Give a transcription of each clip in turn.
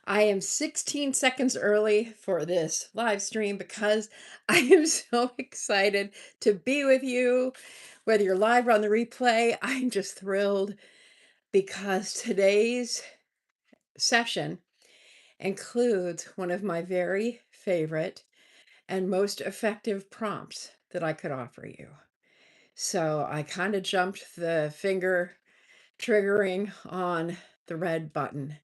I am 16 seconds early for this live stream because I am so excited to be with you. Whether you're live or on the replay, I'm just thrilled because today's session includes one of my very favorite and most effective prompts that I could offer you. So I kind of jumped the finger triggering on the red button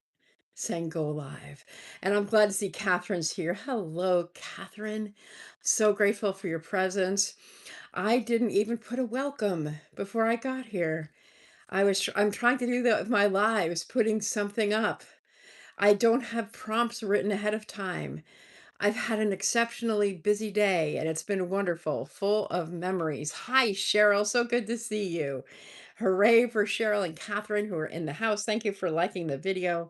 saying go live. And I'm glad to see Catherine's here. Hello, Catherine. So grateful for your presence. I didn't even put a welcome before I got here. I'm trying to do that with my lives, putting something up. I don't have prompts written ahead of time. I've had an exceptionally busy day and it's been wonderful, full of memories. Hi, Cheryl. So good to see you. Hooray for Cheryl and Catherine who are in the house. Thank you for liking the video.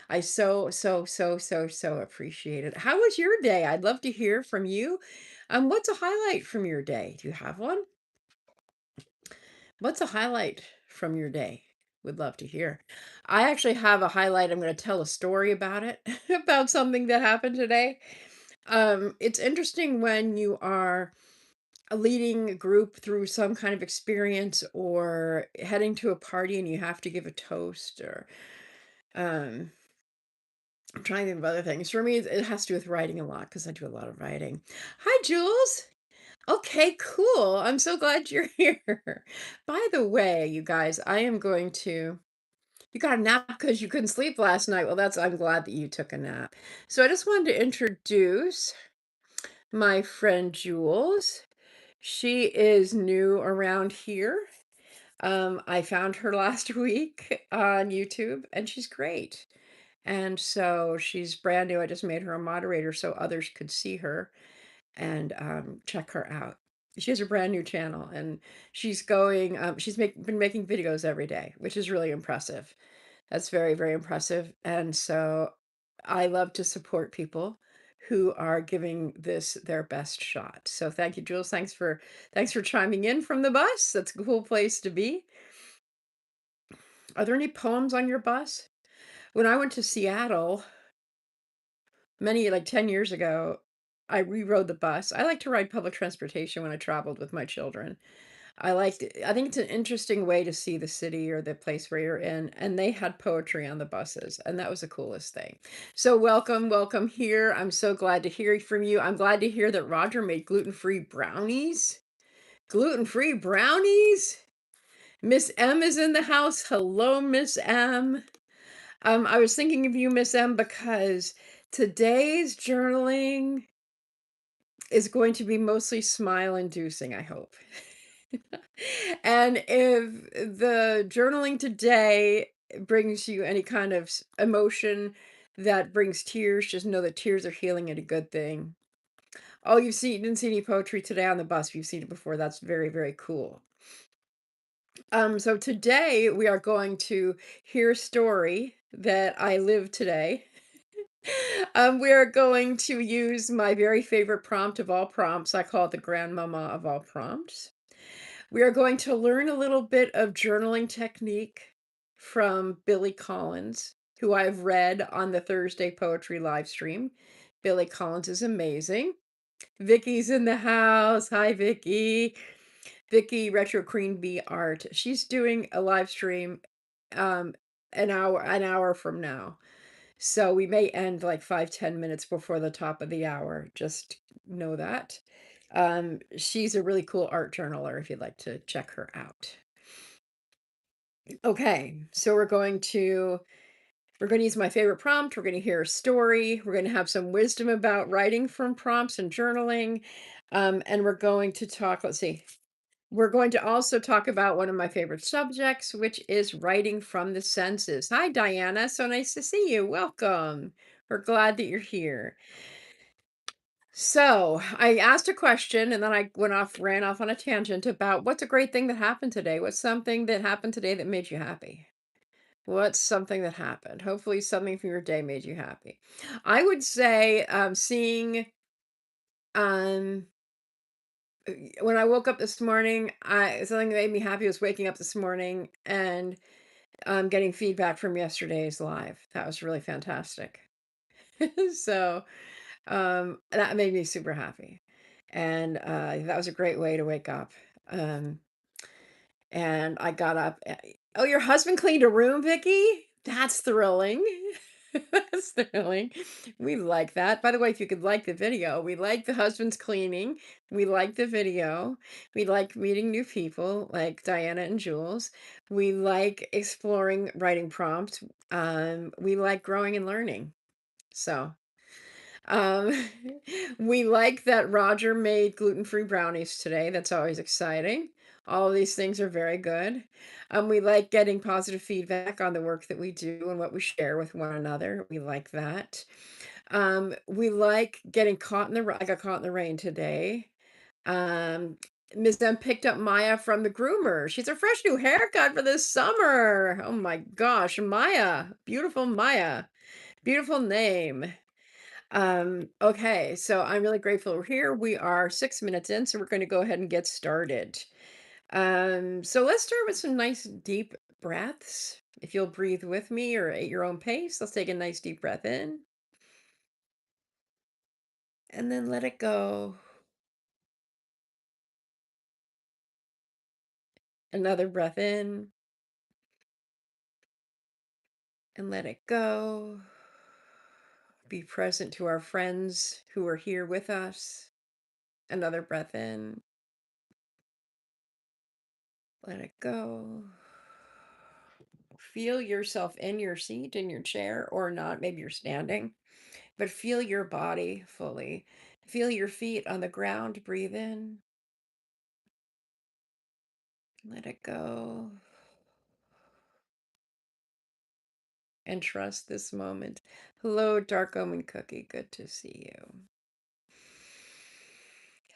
I so appreciate it. How was your day? I'd love to hear from you. What's a highlight from your day? Do you have one? What's a highlight from your day? Would love to hear. I actually have a highlight. I'm going to tell a story about it, about something that happened today. It's interesting when you are leading a group through some kind of experience or heading to a party and you have to give a toast or um I'm trying to think of other things. For me, it has to do with writing a lot because I do a lot of writing. Hi, Jules. Okay, cool. I'm so glad you're here. By the way, you guys, I am going to. You got a nap because you couldn't sleep last night. Well, I'm glad that you took a nap. So I just wanted to introduce my friend Jules. She is new around here. I found her last week on YouTube and she's great. And so she's brand new. I just made her a moderator so others could see her and check her out. She has a brand new channel and been making videos every day, which is really impressive. That's very, very impressive. And so I love to support people who are giving this their best shot. So thank you, Jules. Thanks for chiming in from the bus. That's a cool place to be. Are there any poems on your bus? When I went to Seattle many like 10 years ago, I rerode the bus. I like to ride public transportation when I traveled with my children. I think it's an interesting way to see the city or the place where you're in, and they had poetry on the buses, and that was the coolest thing. So welcome, welcome here. I'm so glad to hear from you. I'm glad to hear that Roger made gluten-free brownies. Gluten-free brownies? Miss M is in the house. Hello, Miss M. I was thinking of you, Miss M, because today's journaling is going to be mostly smile inducing, I hope. And if the journaling today brings you any kind of emotion that brings tears, just know that tears are healing and a good thing. Oh, you didn't see any poetry today on the bus. You've seen it before. That's very, very cool. So today we are going to hear a story that I lived today. We are going to use my very favorite prompt of all prompts. I call it the grandmama of all prompts. We are going to learn a little bit of journaling technique from Billy Collins, who I've read on the Thursday poetry live stream. Billy Collins is amazing. Vicky's in the house. Hi, Vicky. Vicky Retro Queen Bee Art. She's doing a live stream um an hour from now. So we may end like 5-10 minutes before the top of the hour. Just know that. She's a really cool art journaler if you'd like to check her out. Okay, so we're going to use my favorite prompt. We're going to hear a story. We're going to have some wisdom about writing from prompts and journaling. And we're going to talk, let's see, we're going to also talk about one of my favorite subjects, which is writing from the senses. Hi, Diana. So nice to see you. Welcome. We're glad that you're here. So I asked a question and then I ran off on a tangent about what's a great thing that happened today? What's something that happened today that made you happy? What's something that happened? Hopefully, something from your day made you happy. I would say seeing um when I woke up this morning, I something that made me happy was waking up this morning and getting feedback from yesterday's live. That was really fantastic. So, that made me super happy, and, that was a great way to wake up. Um, and I got up oh, your husband cleaned a room, Vicky? That's thrilling. That's thrilling. We like that. By the way, if you could like the video, we like the husband's cleaning. We like the video. We like meeting new people like Diana and Jules. We like exploring writing prompts. We like growing and learning. So, um, we like that Roger made gluten-free brownies today. That's always exciting. All of these things are very good. We like getting positive feedback on the work that we do and what we share with one another. We like that. We like getting caught in the I got caught in the rain today. Um, Ms. M picked up Maya from the groomer. She's a fresh new haircut for this summer. Oh my gosh, Maya. Beautiful Maya. Beautiful name. Okay, so I'm really grateful we're here. We are 6 minutes in, so we're going to go ahead and get started. So let's start with some nice deep breaths. If you'll breathe with me or at your own pace, let's take a nice deep breath in and then let it go. Another breath in and let it go. Be present to our friends who are here with us. Another breath in, let it go. Feel yourself in your seat, in your chair, or not. Maybe you're standing, but feel your body fully. Feel your feet on the ground. Breathe in, let it go, and trust this moment. Hello, Dark Omen Cookie. Good to see you.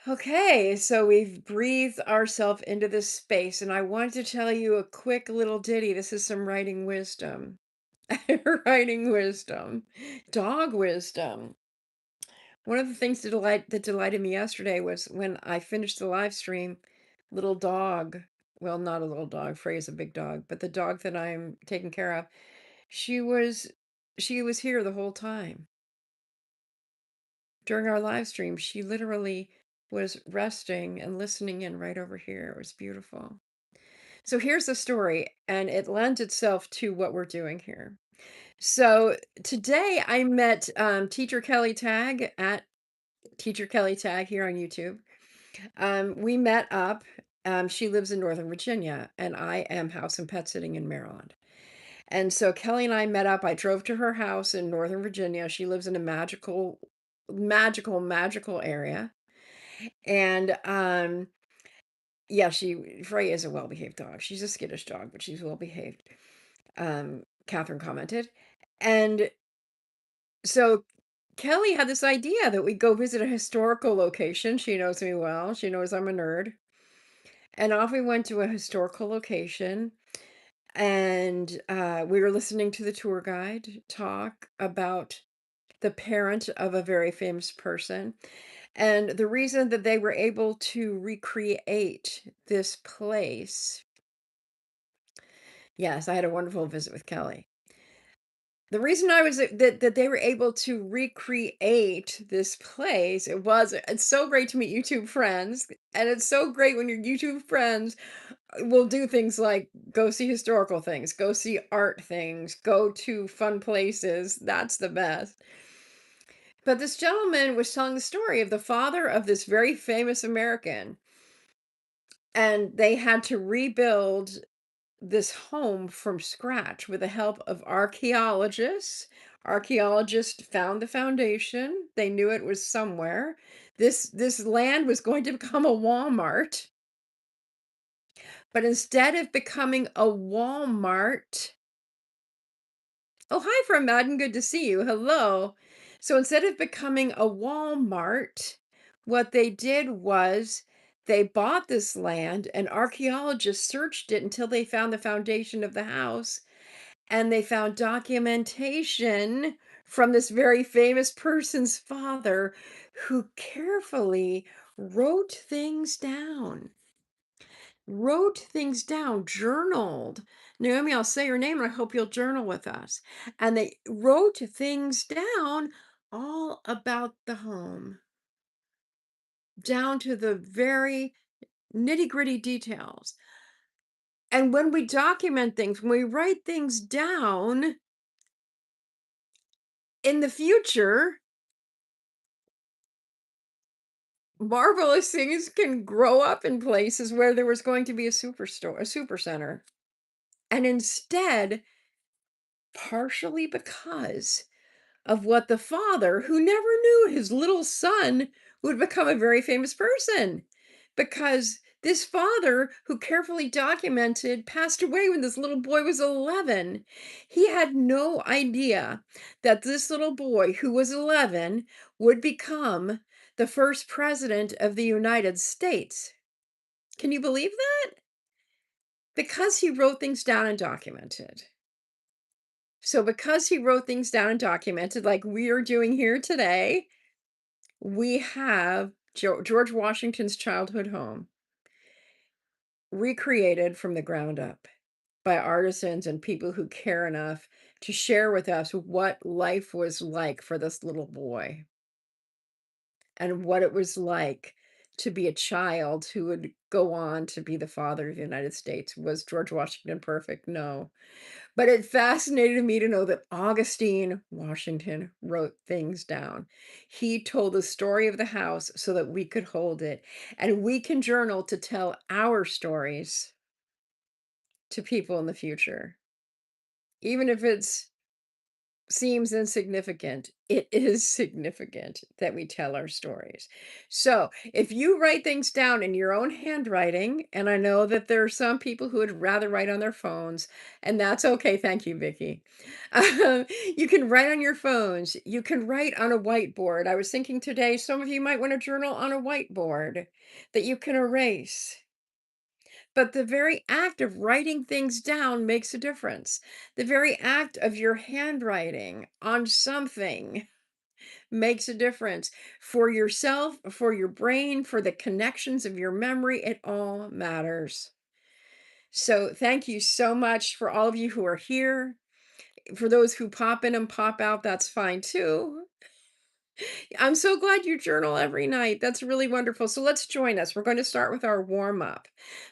Okay, so we've breathed ourselves into this space, and I wanted to tell you a quick little ditty. This is some writing wisdom. Writing wisdom, dog wisdom. One of the things that delighted me yesterday was when I finished the live stream, little dog, well, not a little dog, Frey's a big dog, but the dog that I'm taking care of, she was she was here the whole time. During our live stream, she literally was resting and listening in right over here. It was beautiful. So here's the story, and it lends itself to what we're doing here. So today I met Teacher Kelly Tag at Teacher Kelly Tag here on YouTube. We met up. She lives in Northern Virginia, and I am house and pet sitting in Maryland. And so Kelly and I met up. I drove to her house in Northern Virginia. She lives in a magical area. And yeah, Frey is a well-behaved dog. She's a skittish dog, but she's well-behaved. Catherine commented. And so Kelly had this idea that we go visit a historical location. She knows me well. She knows I'm a nerd. And off we went to a historical location, and we were listening to the tour guide talk about the parent of a very famous person. And the reason that they were able to recreate this place, yes, I had a wonderful visit with Kelly. The reason I was that they were able to recreate this place, it's so great to meet YouTube friends, and it's so great when your YouTube friends will do things like go see historical things, go see art things, go to fun places. That's the best. But this gentleman was telling the story of the father of this very famous American, and they had to rebuild this home from scratch with the help of archaeologists. Archaeologists found the foundation. They knew it was somewhere. This land was going to become a Walmart, but instead of becoming a Walmart, oh, hi from Madden, good to see you. Hello. So instead of becoming a Walmart, what they did was they bought this land and archaeologists searched it until they found the foundation of the house, and they found documentation from this very famous person's father who carefully wrote things down. Wrote things down, journaled. Naomi, I'll say your name and I hope you'll journal with us. And they wrote things down all about the home, down to the very nitty-gritty details. And when we document things, when we write things down, in the future, marvelous things can grow up in places where there was going to be a superstore, a super center. And instead, partially because of what the father, who never knew his little son would become a very famous person, because this father, who carefully documented, passed away when this little boy was 11. He had no idea that this little boy, who was 11, would become the first president of the United States. Can you believe that? Because he wrote things down and documented. So because he wrote things down and documented like we are doing here today, we have George Washington's childhood home recreated from the ground up by artisans and people who care enough to share with us what life was like for this little boy and what it was like to be a child who would go on to be the father of the United States. Was George Washington perfect? No. But it fascinated me to know that Augustine Washington wrote things down. He told the story of the house so that we could hold it, and we can journal to tell our stories to people in the future. Even if it's seems insignificant, it is significant that we tell our stories. So, if you write things down in your own handwriting, and I know that there are some people who would rather write on their phones, and that's okay. Thank you, Vicky. You can write on your phones. You can write on a whiteboard. I was thinking today, some of you might want to journal on a whiteboard that you can erase. But the very act of writing things down makes a difference. The very act of your handwriting on something makes a difference for yourself, for your brain, for the connections of your memory. It all matters. So, thank you so much for all of you who are here. For those who pop in and pop out, that's fine too. I'm so glad you journal every night. That's really wonderful. So let's join us. We're going to start with our warm up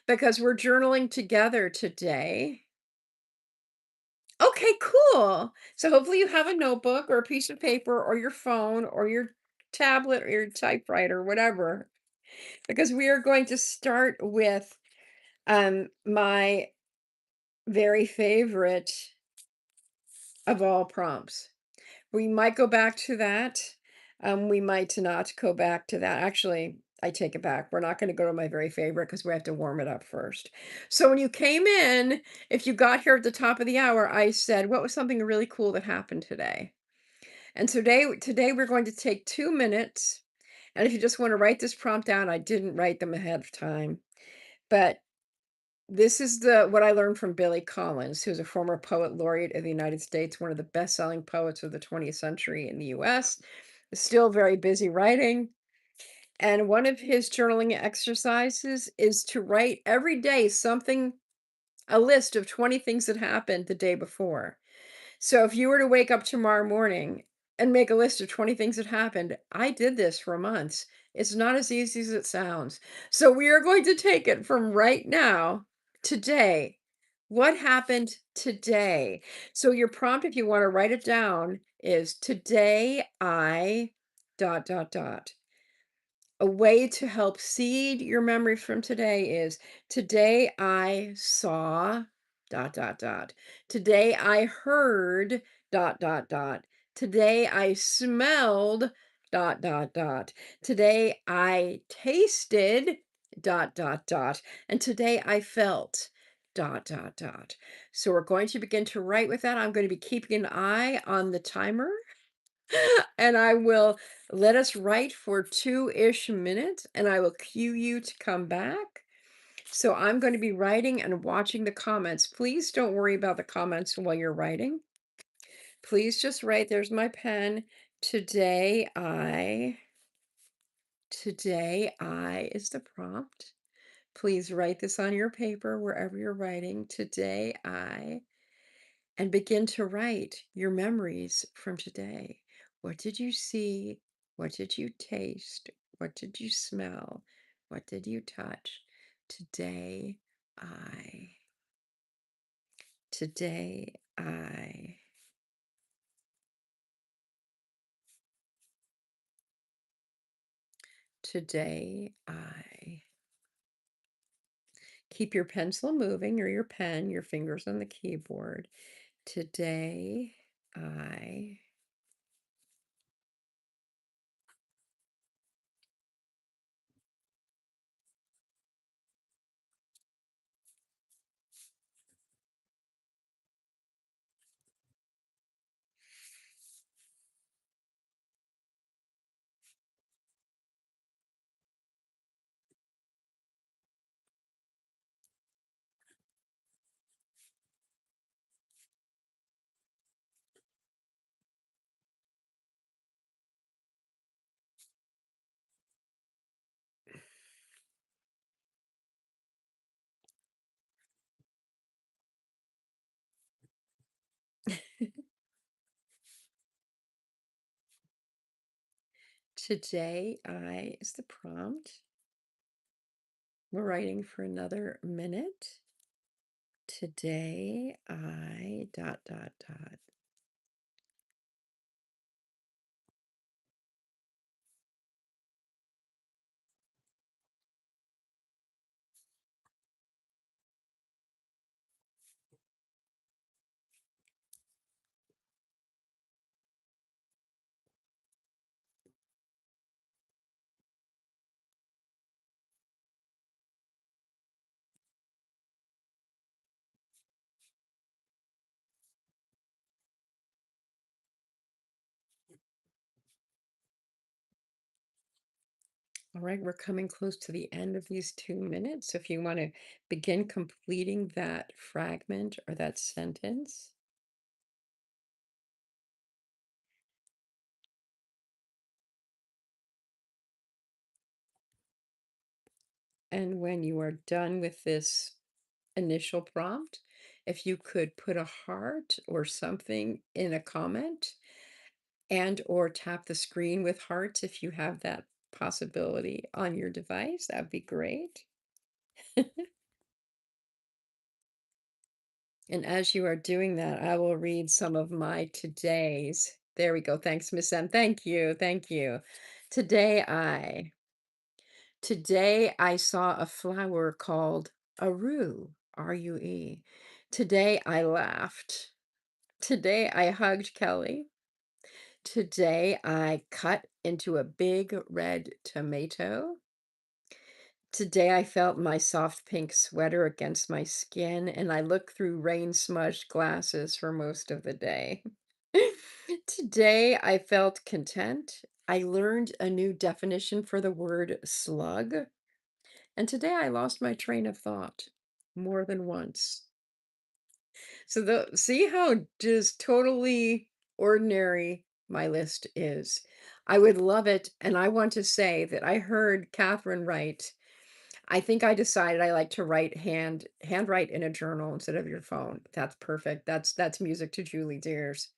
because we're journaling together today. Okay, cool. So hopefully you have a notebook or a piece of paper or your phone or your tablet or your typewriter, whatever, because we are going to start with my very favorite of all prompts. We might go back to that. We might not go back to that. Actually, I take it back. We're not going to go to my very favorite because we have to warm it up first. So when you came in, if you got here at the top of the hour, I said, what was something really cool that happened today? And today we're going to take 2 minutes. And if you just want to write this prompt down, I didn't write them ahead of time. But this is the what I learned from Billy Collins, who's a former poet laureate of the United States, one of the best-selling poets of the 20th century in the US, still very busy writing. And one of his journaling exercises is to write every day something, a list of 20 things that happened the day before. So if you were to wake up tomorrow morning and make a list of 20 things that happened, I did this for months. It's not as easy as it sounds. So we are going to take it from right now, today. What happened today? So your prompt, if you want to write it down, is today I dot dot dot. A way to help seed your memory from today is today I saw dot dot dot. Today I heard dot dot dot. Today I smelled dot dot dot. Today I tasted dot dot dot. And today I felt dot dot dot. So we're going to begin to write with that. I'm going to be keeping an eye on the timer and I will let us write for 2-ish minutes and I will cue you to come back. So I'm going to be writing and watching the comments. Please don't worry about the comments while you're writing. Please just write. There's my pen. Today I is the prompt. Please write this on your paper wherever you're writing. Today I, and begin to write your memories from today. What did you see? What did you taste? What did you smell? What did you touch? Today, I. Today, I. Today, I. Keep your pencil moving or your pen, your fingers on the keyboard. Today, I. Today, I is the prompt. We're writing for another minute. Today, I dot dot dot. All right, we're coming close to the end of these 2 minutes. So if you want to begin completing that fragment or that sentence, and when you are done with this initial prompt, if you could put a heart or something in a comment and or tap the screen with hearts if you have that possibility on your device, that'd be great. And as you are doing that, I will read some of my todays. There we go. Thanks, Miss M. Thank you. Thank you. Today I today I saw a flower called a rue, R-U-E. Today I laughed. Today I hugged Kelly. Today I cut into a big red tomato. Today I felt my soft pink sweater against my skin, and I looked through rain-smudged glasses for most of the day. Today I felt content. I learned a new definition for the word slug, and today I lost my train of thought more than once. So see how just totally ordinary my list is. I would love it, and I want to say that I heard Catherine write. I think I decided I like to handwrite in a journal instead of your phone. That's perfect. That's music to Julie's ears.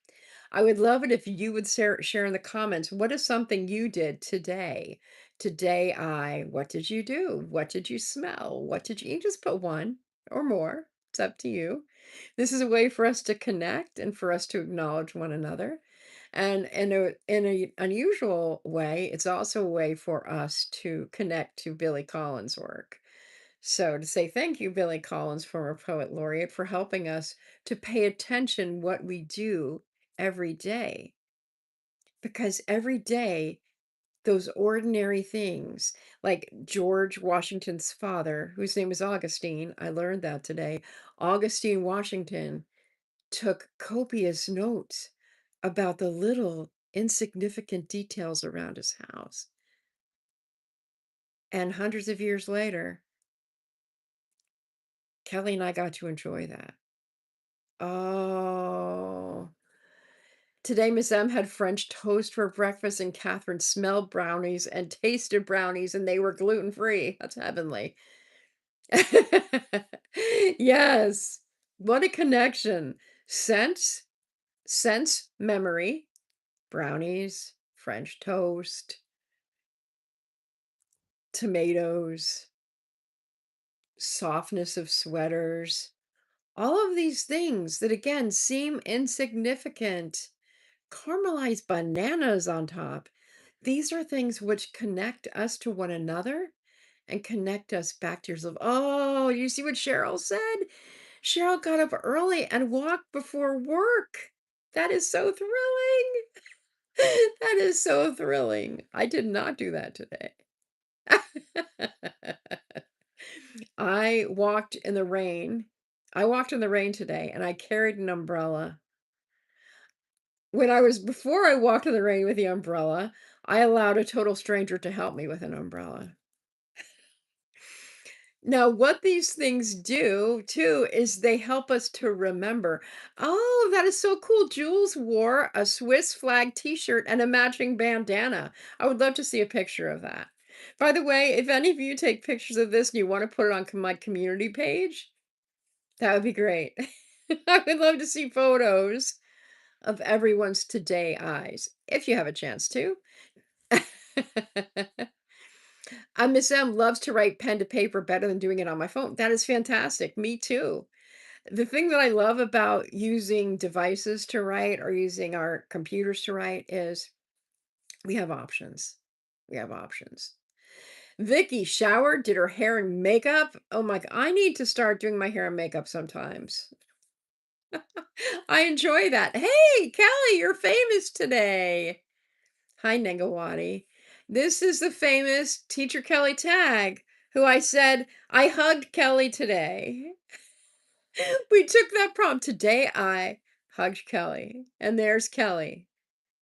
I would love it if you would share in the comments, what is something you did today? Today what did you do? What did you smell? What did you just put one or more? It's up to you. This is a way for us to connect and for us to acknowledge one another. And in a unusual way, it's also a way for us to connect to Billy Collins' work. So to say thank you, Billy Collins, former poet laureate, for helping us to pay attention what we do every day. Because every day, those ordinary things, like George Washington's father, whose name was Augustine, I learned that today. Augustine Washington took copious notes about the little insignificant details around his house. And hundreds of years later, Kelly and I got to enjoy that. Oh, today Miss M had French toast for breakfast, and Catherine smelled brownies and tasted brownies, and they were gluten free. That's heavenly. Yes. What a connection. Sense, sense, memory, brownies, French toast, tomatoes, softness of sweaters, all of these things that again seem insignificant. Caramelized bananas on top. These are things which connect us to one another and connect us back to yourself. Oh, you see what Cheryl said? Cheryl got up early and walked before work. That is so thrilling. That is so thrilling. I did not do that today. I walked in the rain. I walked in the rain today and I carried an umbrella. Before I walked in the rain with the umbrella, I allowed a total stranger to help me with an umbrella. Now, what these things do too is they help us to remember. Oh, that is so cool. Jules wore a Swiss flag t-shirt and a matching bandana. I would love to see a picture of that. By the way, if any of you take pictures of this and you want to put it on my community page, that would be great. I would love to see photos of everyone's today eyes, if you have a chance to. Miss M loves to write pen to paper better than doing it on my phone. That is fantastic. Me too. The thing that I love about using devices to write or using our computers to write is we have options. We have options. Vicky showered, did her hair and makeup. Oh my, I need to start doing my hair and makeup sometimes. I enjoy that. Hey, Kelly, you're famous today. Hi, Negawati. This is the famous Teacher Kelly Tag, who I said, I hugged Kelly today. We took that prompt. Today I hugged Kelly. And there's Kelly.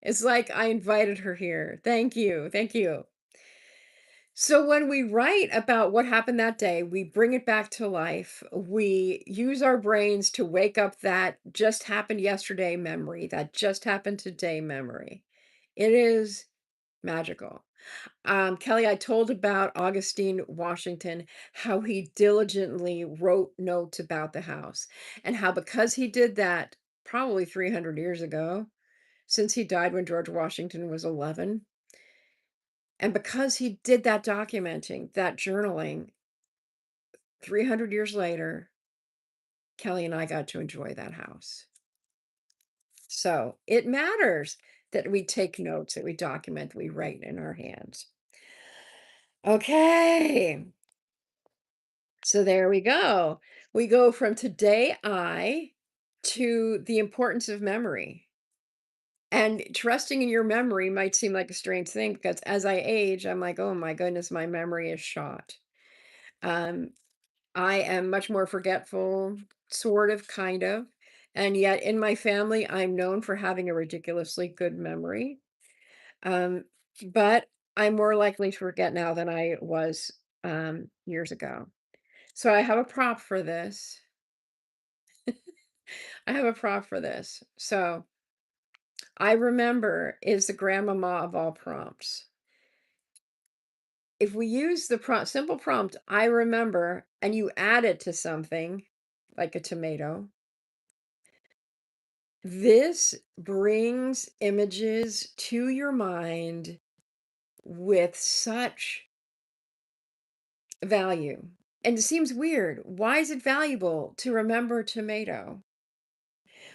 It's like I invited her here. Thank you. Thank you. So when we write about what happened that day, we bring it back to life. We use our brains to wake up that just happened yesterday memory, that just happened today memory. It is magical. Kelly, I told about Augustine Washington, how he diligently wrote notes about the house, and how because he did that probably 300 years ago, since he died when George Washington was 11, and because he did that documenting, that journaling, 300 years later, Kelly and I got to enjoy that house. So it matters that we take notes, that we document, that we write in our hands. Okay. So there we go. We go from today I to the importance of memory. And trusting in your memory might seem like a strange thing because as I age, I'm like, oh my goodness, my memory is shot. Um, I am much more forgetful, sort of, kind of. And yet in my family, I'm known for having a ridiculously good memory. Um, but I'm more likely to forget now than I was years ago. So I have a prop for this. I have a prompt for this. So I remember is the grandmama of all prompts. If we use the simple prompt, I remember, and you add it to something like a tomato, this brings images to your mind with such value. And it seems weird. Why is it valuable to remember tomato?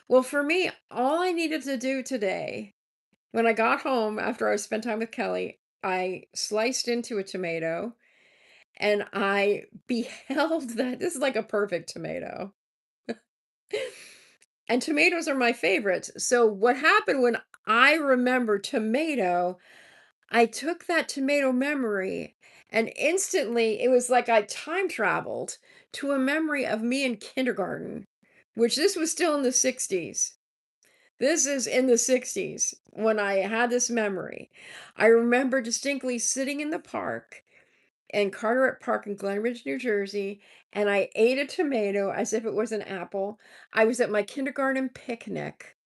Well, for me, all I needed to do today when I got home after I spent time with Kelly, I sliced into a tomato and I beheld that this is like a perfect tomato. And tomatoes are my favorites. So what happened when I remember tomato, I took that tomato memory and instantly it was like I time traveled to a memory of me in kindergarten, which this was still in the 60s. This is in the 60s when I had this memory. I remember distinctly sitting in the park in Carteret Park in Glenridge, New Jersey, and I ate a tomato as if it was an apple. I was at my kindergarten picnic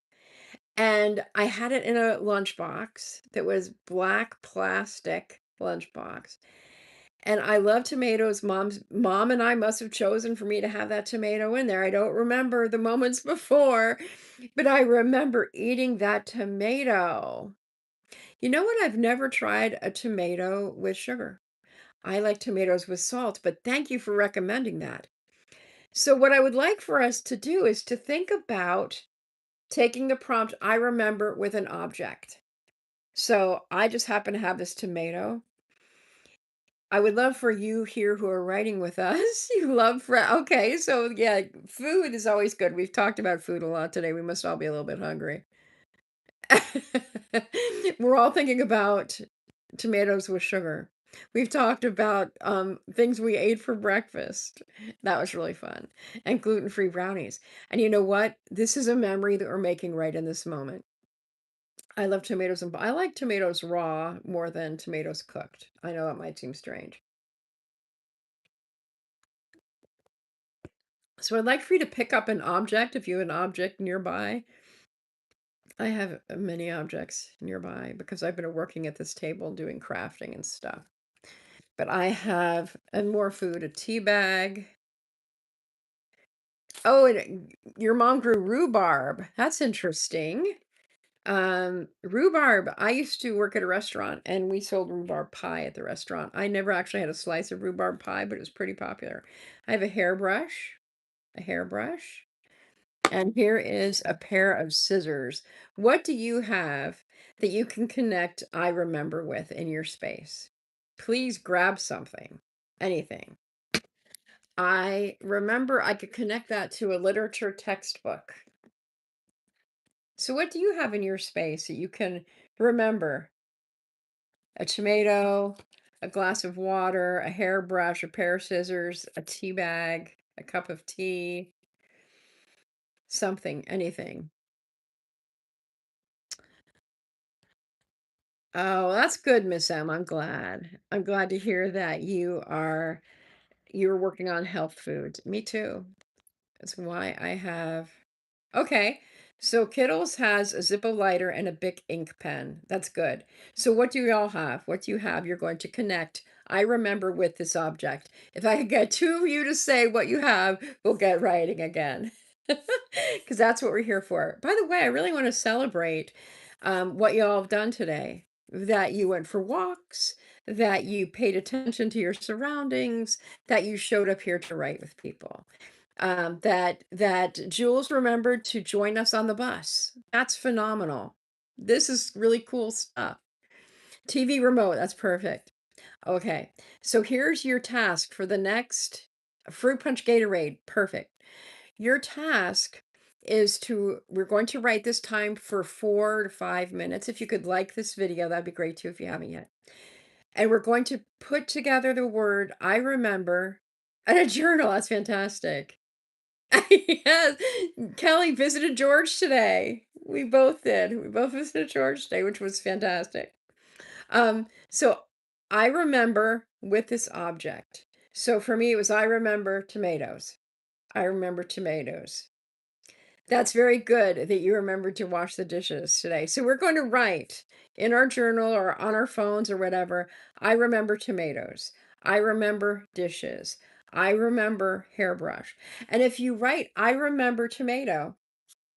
and I had it in a lunchbox that was black plastic lunchbox. And I love tomatoes. Mom and I must have chosen for me to have that tomato in there. I don't remember the moments before, but I remember eating that tomato. You know what? I've never tried a tomato with sugar. I like tomatoes with salt, but thank you for recommending that. So, what I would like for us to do is to think about taking the prompt I remember with an object. So, I just happen to have this tomato. I would love for you here who are writing with us. You love okay, so yeah, food is always good. We've talked about food a lot today. We must all be a little bit hungry. We're all thinking about tomatoes with sugar. We've talked about things we ate for breakfast. That was really fun. And gluten-free brownies. And you know what? This is a memory that we're making right in this moment. I love tomatoes and I like tomatoes raw more than tomatoes cooked. I know that might seem strange. So I'd like for you to pick up an object if you have an object nearby. I have many objects nearby because I've been working at this table doing crafting and stuff. But I have and more food, a tea bag. Oh, and your mom grew rhubarb. That's interesting. Rhubarb. I used to work at a restaurant and we sold rhubarb pie at the restaurant. I never actually had a slice of rhubarb pie, but it was pretty popular. I have a hairbrush. And here is a pair of scissors. What do you have that you can connect I remember with in your space? Please grab something, anything. I remember I could connect that to a literature textbook. So, what do you have in your space that you can remember? A tomato, a glass of water, a hairbrush, a pair of scissors, a tea bag, a cup of tea, something, anything. Oh, that's good, Miss M. I'm glad. I'm glad to hear that you're working on health foods. Me too. That's why I have okay. So Kittles has a Zippo lighter and a Bic ink pen. That's good. So what do you all have? What do you have? You're going to connect. I remember with this object. If I could get two of you to say what you have, we'll get writing again. Because that's what we're here for. By the way, I really want to celebrate what you all have done today. That you went for walks, that you paid attention to your surroundings, that you showed up here to write with people that Jules remembered to join us on the bus. That's phenomenal. This is really cool stuff. TV remote, that's perfect. Okay, so here's your task for the next Fruit Punch Gatorade. Perfect. Your task is we're going to write this time for 4 to 5 minutes. If you could like this video, that'd be great too if you haven't yet. And we're going to put together the word I remember and a journal. That's fantastic. Yes, Kelly visited George today. We both did. We both visited George today, which was fantastic. So I remember with this object. So for me, it was I remember tomatoes. I remember tomatoes. That's very good that you remembered to wash the dishes today. So we're going to write in our journal or on our phones or whatever. I remember tomatoes. I remember dishes. I remember hairbrush. And if you write, I remember tomato,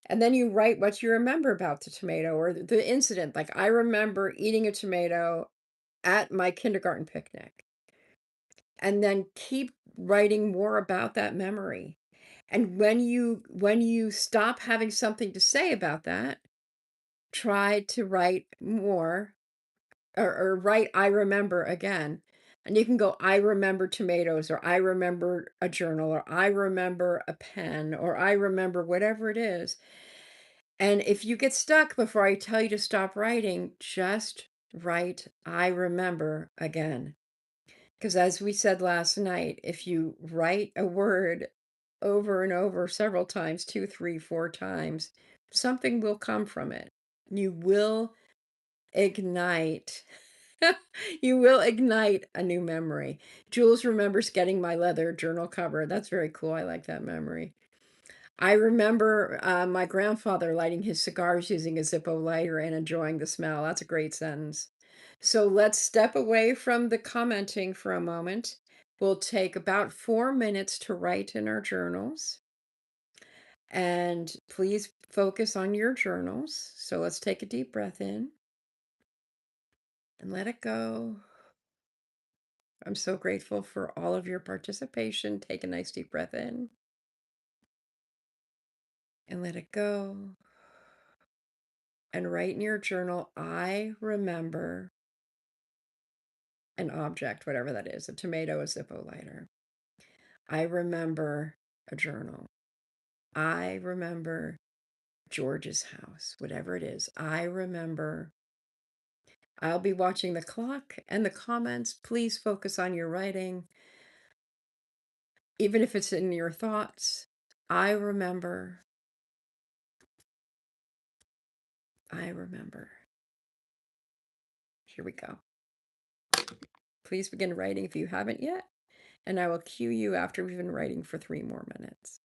and then you write what you remember about the tomato or the incident, like I remember eating a tomato at my kindergarten picnic, and then keep writing more about that memory. And when you stop having something to say about that, try to write more or write I remember again. And you can go, I remember tomatoes, or I remember a journal, or I remember a pen, or I remember whatever it is. And if you get stuck before I tell you to stop writing, just write I remember again. Because as we said last night, if you write a word over and over several times, two, three, four times, something will come from it. You will ignite. You will ignite a new memory. Jules remembers getting my leather journal cover. That's very cool. I like that memory. I remember my grandfather lighting his cigars using a Zippo lighter and enjoying the smell. That's a great sentence. So let's step away from the commenting for a moment. We'll take about 4 minutes to write in our journals. And please focus on your journals. So let's take a deep breath in and let it go. I'm so grateful for all of your participation. Take a nice deep breath in and let it go. And write in your journal, I remember an object, whatever that is, a tomato, a Zippo lighter. I remember a journal. I remember George's house, whatever it is. I remember. I'll be watching the clock and the comments. Please focus on your writing, even if it's in your thoughts. I remember. I remember. Here we go. Please begin writing if you haven't yet, and I will cue you after we've been writing for 3 more minutes.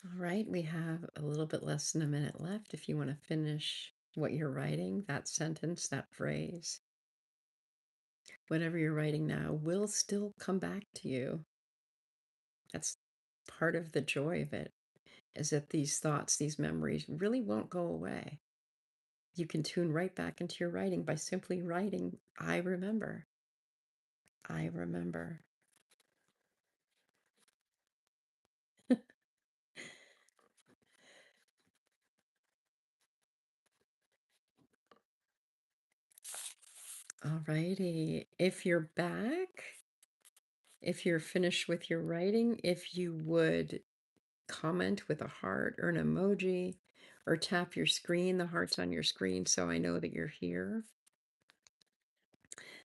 All right, we have a little bit less than a minute left. If you want to finish what you're writing, that sentence, that phrase, whatever you're writing now will still come back to you. That's part of the joy of it, is that these thoughts, these memories really won't go away. You can tune right back into your writing by simply writing, I remember. I remember. All righty. If you're back, if you're finished with your writing, if you would comment with a heart or an emoji or tap your screen, the heart's on your screen, so I know that you're here.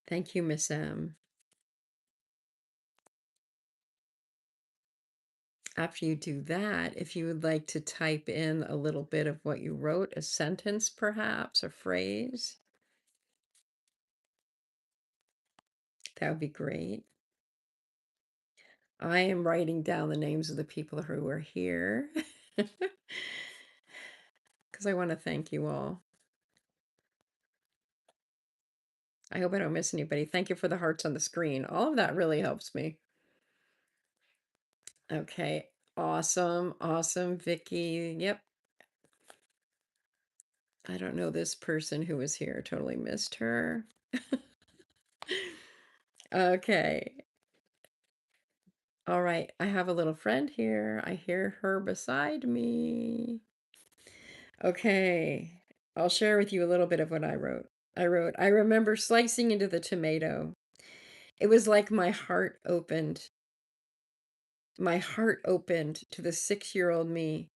Thank you, Miss M. After you do that, if you would like to type in a little bit of what you wrote, a sentence perhaps, a phrase. That would be great. I am writing down the names of the people who are here because I want to thank you all. I hope I don't miss anybody. Thank you for the hearts on the screen. All of that really helps me. Okay. Awesome. Awesome. Vicky. Yep. I don't know this person who was here. Totally missed her. Okay. All right. I have a little friend here. I hear her beside me. Okay. I'll share with you a little bit of what I wrote. I remember slicing into the tomato. It was like my heart opened to the 6-year-old me,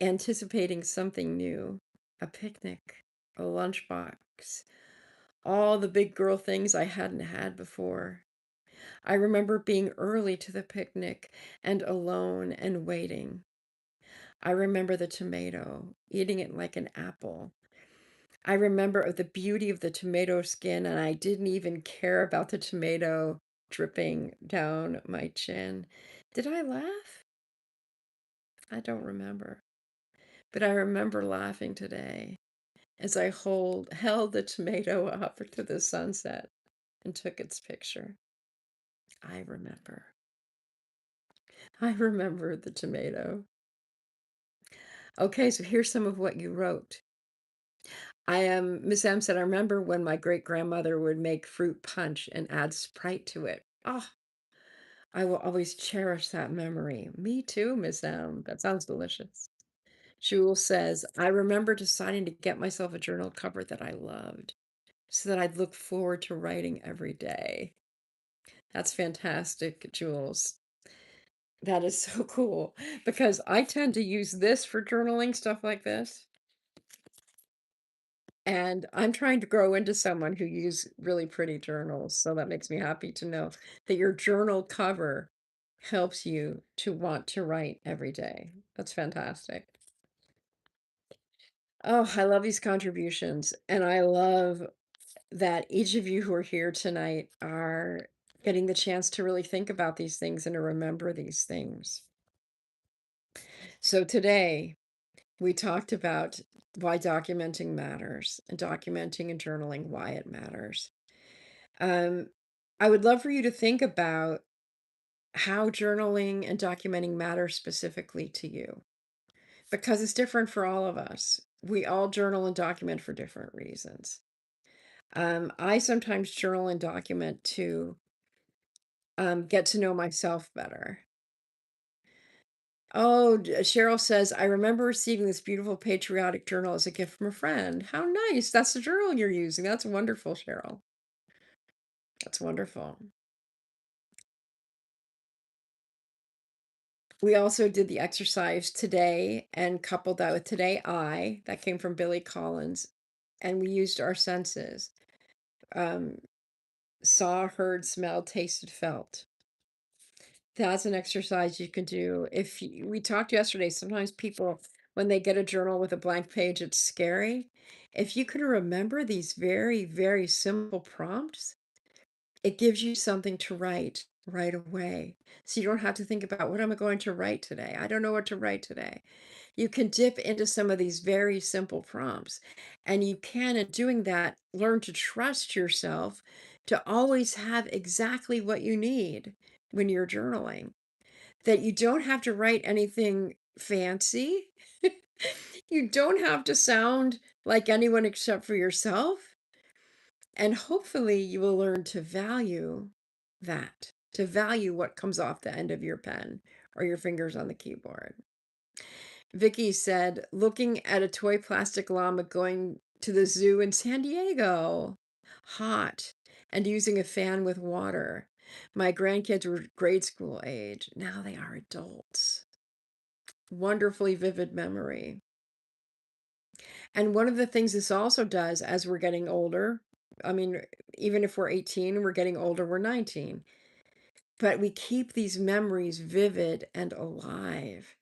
anticipating something new, a picnic, a lunchbox, all the big girl things I hadn't had before. I remember being early to the picnic and alone and waiting. I remember the tomato, eating it like an apple. I remember the beauty of the tomato skin, and I didn't even care about the tomato dripping down my chin. Did I laugh? I don't remember. But I remember laughing today as I held the tomato up to the sunset and took its picture. I remember. I remember the tomato. Okay, so here's some of what you wrote. Miss M said, I remember when my great grandmother would make fruit punch and add Sprite to it. Oh, I will always cherish that memory. Me too, Miss M. That sounds delicious. Jules says, I remember deciding to get myself a journal cover that I loved so that I'd look forward to writing every day. That's fantastic, Jules. That is so cool because I tend to use this for journaling, stuff like this. And I'm trying to grow into someone who use really pretty journals. So that makes me happy to know that your journal cover helps you to want to write every day. That's fantastic. Oh, I love these contributions. And I love that each of you who are here tonight are getting the chance to really think about these things and to remember these things. So today we talked about why documenting matters and documenting and journaling why it matters. Um, I would love for you to think about how journaling and documenting matter specifically to you because it's different for all of us. We all journal and document for different reasons. I sometimes journal and document to get to know myself better. Oh, Cheryl says, I remember receiving this beautiful patriotic journal as a gift from a friend. How nice. That's the journal you're using. That's wonderful, Cheryl. That's wonderful. We also did the exercise today and coupled that with Today I, that came from Billy Collins, and we used our senses. Um, saw, heard, smelled, tasted, felt. That's an exercise you can do. We talked yesterday, sometimes people, when they get a journal with a blank page, it's scary. If you can remember these very, very simple prompts, it gives you something to write right away. So you don't have to think about what am I going to write today? I don't know what to write today. You can dip into some of these very simple prompts. And you can, in doing that, learn to trust yourself to always have exactly what you need when you're journaling. That you don't have to write anything fancy. You don't have to sound like anyone except for yourself. And hopefully, you will learn to value that, to value what comes off the end of your pen or your fingers on the keyboard. Vicky said, looking at a toy plastic llama going to the zoo in San Diego, hot, and using a fan with water. My grandkids were grade school age. Now they are adults. Wonderfully vivid memory. And one of the things this also does as we're getting older, I mean, even if we're 18, we're getting older, we're 19, but we keep these memories vivid and alive.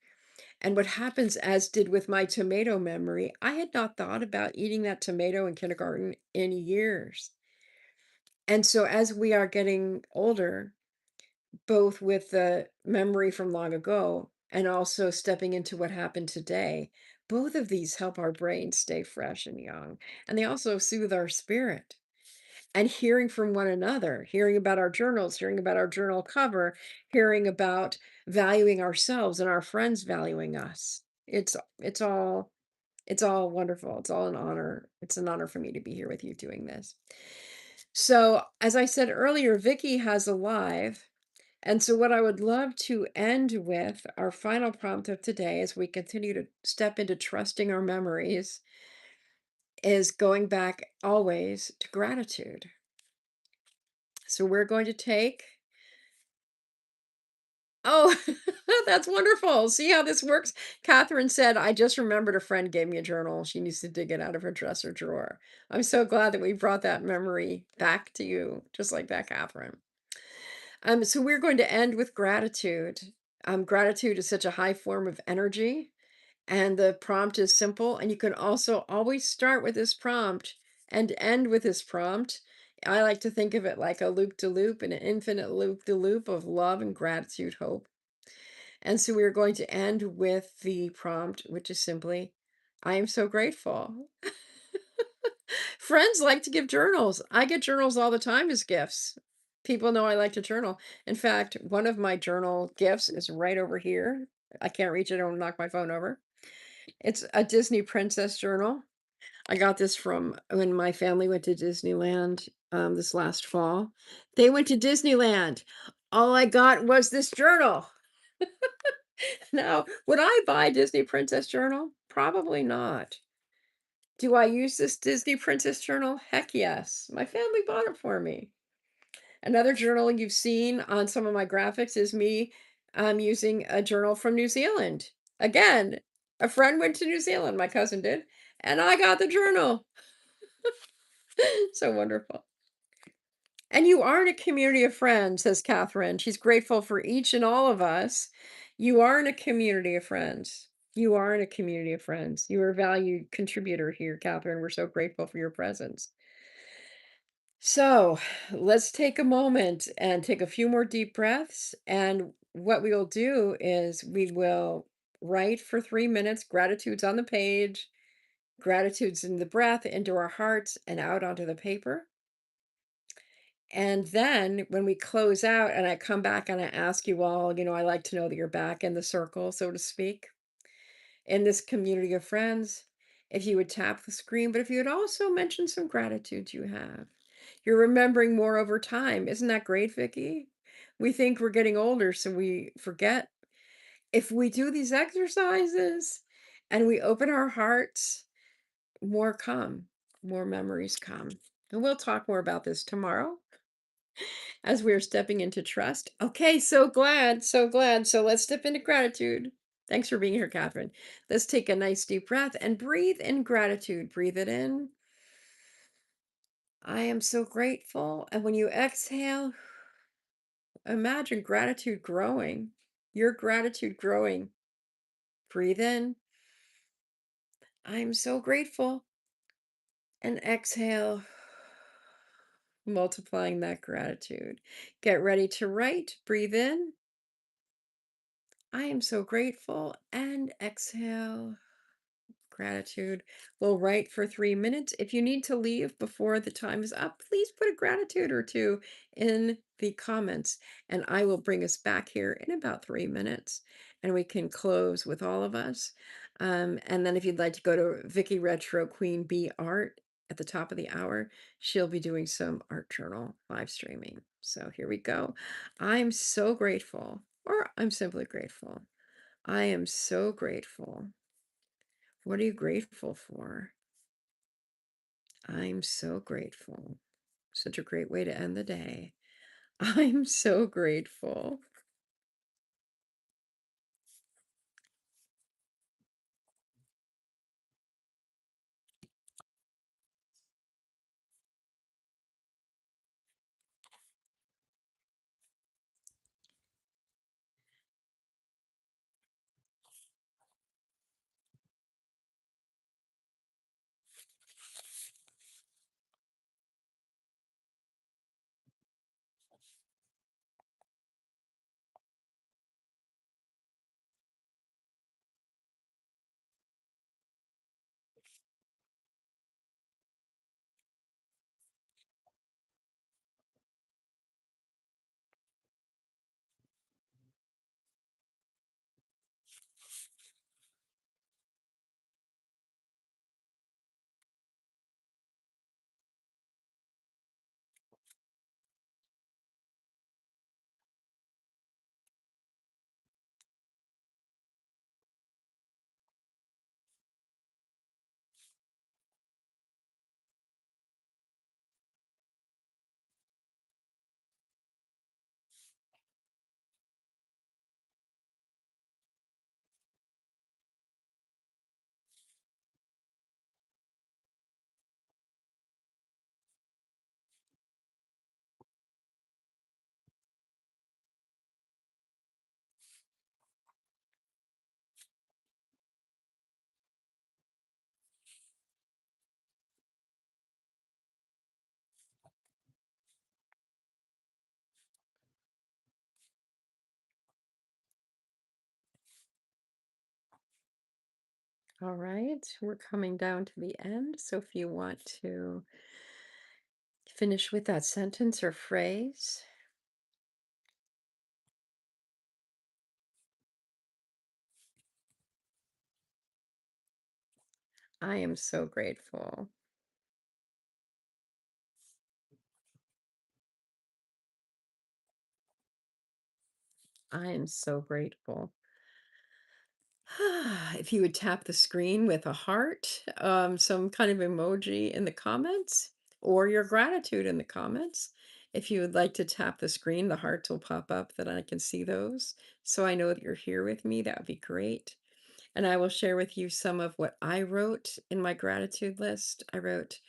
And what happens, as did with my tomato memory, I had not thought about eating that tomato in kindergarten in years. And so as we are getting older, both with the memory from long ago and also stepping into what happened today, both of these help our brains stay fresh and young. And they also soothe our spirit. And hearing from one another, hearing about our journals, hearing about our journal cover, hearing about valuing ourselves and our friends valuing us. It's all wonderful. It's all an honor. It's an honor for me to be here with you doing this. So, as I said earlier, Vicky has a live. And so, what I would love to end with our final prompt of today as we continue to step into trusting our memories is going back always to gratitude. So, we're going to take, oh, that's wonderful. See how this works? Catherine said, I just remembered a friend gave me a journal. She needs to dig it out of her dresser drawer. I'm so glad that we brought that memory back to you, just like that, Catherine. So we're going to end with gratitude. Gratitude is such a high form of energy, and the prompt is simple. And you can also always start with this prompt and end with this prompt. I like to think of it like a loop de loop, an infinite loop de loop of love and gratitude, hope. And so we're going to end with the prompt, which is simply, I am so grateful. Friends like to give journals. I get journals all the time as gifts. People know I like to journal. In fact, one of my journal gifts is right over here. I can't reach it. I don't knock my phone over. It's a Disney Princess journal. I got this from when my family went to Disneyland this last fall. They went to Disneyland. All I got was this journal. Now, would I buy a Disney Princess journal? Probably not. Do I use this Disney Princess journal? Heck yes. My family bought it for me. Another journal you've seen on some of my graphics is me using a journal from New Zealand. Again, a friend went to New Zealand, my cousin did, and I got the journal. So wonderful. And you are in a community of friends, says Catherine. She's grateful for each and all of us. You are in a community of friends. You are in a community of friends. You are a valued contributor here, Catherine. We're so grateful for your presence. So let's take a moment and take a few more deep breaths. And what we will do is we will write for 3 minutes. Gratitude's on the page, gratitude's in the breath, into our hearts and out onto the paper. And then when we close out and I come back and I ask you all, I like to know that you're back in the circle, so to speak, in this community of friends, if you would tap the screen, but if you would also mention some gratitudes you have. You're remembering more over time. Isn't that great, Vicky? We think we're getting older, so we forget. If we do these exercises and we open our hearts, more come, more memories come. And we'll talk more about this tomorrow as we're stepping into trust. Okay, so glad, so glad. So let's step into gratitude. Thanks for being here, Catherine. Let's take a nice deep breath and breathe in gratitude. Breathe it in. I am so grateful. And when you exhale, imagine gratitude growing. Your gratitude growing. Breathe in. I'm so grateful. And exhale, multiplying that gratitude. Get ready to write. Breathe in. I am so grateful. And exhale. Gratitude. We'll write for 3 minutes. If you need to leave before the time is up, please put a gratitude or two in the comments, and I will bring us back here in about 3 minutes, and we can close with all of us. And then if you'd like to go to Vicky Retro Queen Bee Art at the top of the hour, she'll be doing some art journal live streaming. So here we go. I'm so grateful, or I'm simply grateful. I am so grateful. What are you grateful for? I'm so grateful. Such a great way to end the day. I'm so grateful. All right, we're coming down to the end. So if you want to finish with that sentence or phrase, I am so grateful. I am so grateful. If you would tap the screen with a heart, some kind of emoji in the comments, or your gratitude in the comments. If you would like to tap the screen, the hearts will pop up that I can see those. So I know that you're here with me. That would be great. And I will share with you some of what I wrote in my gratitude list. I wrote,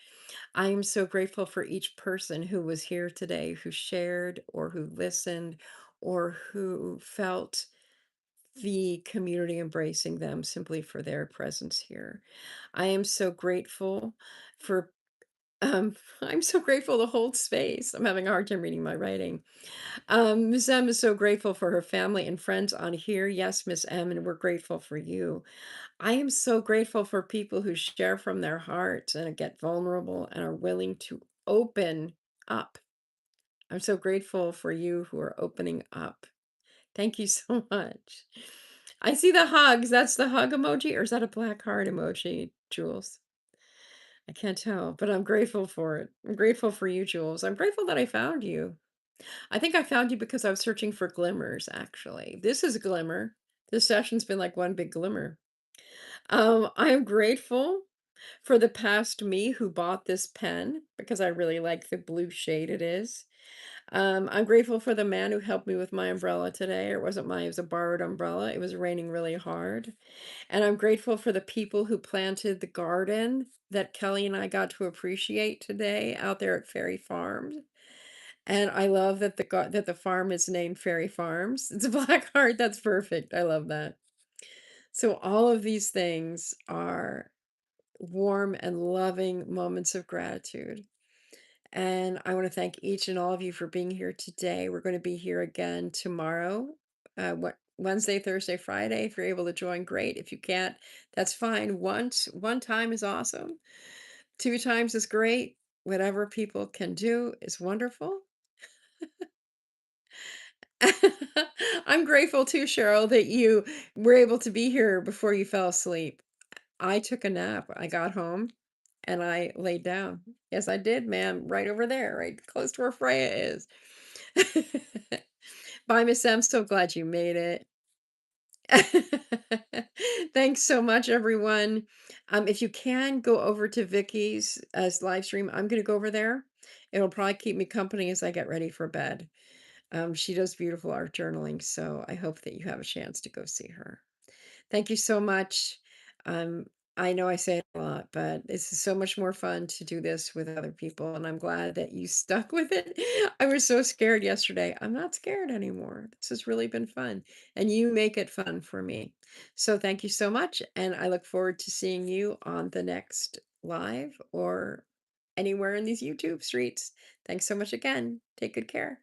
I am so grateful for each person who was here today, who shared or who listened or who felt the community embracing them simply for their presence here. I am so grateful for I'm so grateful to hold space. I'm having a hard time reading my writing. Miss M is so grateful for her family and friends on here. Yes, Miss M, and we're grateful for you. I am so grateful for people who share from their hearts and get vulnerable and are willing to open up. I'm so grateful for you who are opening up. Thank you so much. I see the hugs. That's the hug emoji, or is that a black heart emoji, Jules? I can't tell, but I'm grateful for it. I'm grateful for you, Jules. I'm grateful that I found you. I think I found you because I was searching for glimmers, actually. This is a glimmer. This session's been like one big glimmer. I am grateful for the past me who bought this pen because I really like the blue shade it is. I'm grateful for the man who helped me with my umbrella today. It wasn't mine, it was a borrowed umbrella. It was raining really hard. And I'm grateful for the people who planted the garden that Kelly and I got to appreciate today out there at Fairy Farms. And I love that the farm is named Fairy Farms. It's a black heart. That's perfect. I love that. So all of these things are warm and loving moments of gratitude. And I want to thank each and all of you for being here today. We're going to be here again tomorrow. What Wednesday, Thursday, Friday. If you're able to join, great. If you can't, that's fine. One time is awesome. Two times is great. Whatever people can do is wonderful. I'm grateful too, Cheryl, that you were able to be here before you fell asleep. I took a nap. I got home and I laid down. Yes, I did, ma'am. Right over there, right close to where Freya is. Bye, Miss M. So glad you made it. Thanks so much, everyone. If you can go over to Vicky's as live stream, I'm going to go over there. It'll probably keep me company as I get ready for bed. She does beautiful art journaling, so I hope that you have a chance to go see her. Thank you so much. Um, I know I say it a lot, but this is so much more fun to do this with other people, and I'm glad that you stuck with it. I was so scared yesterday. I'm not scared anymore. This has really been fun, and you make it fun for me. So thank you so much, and I look forward to seeing you on the next live or anywhere in these YouTube streets. Thanks so much again. Take good care.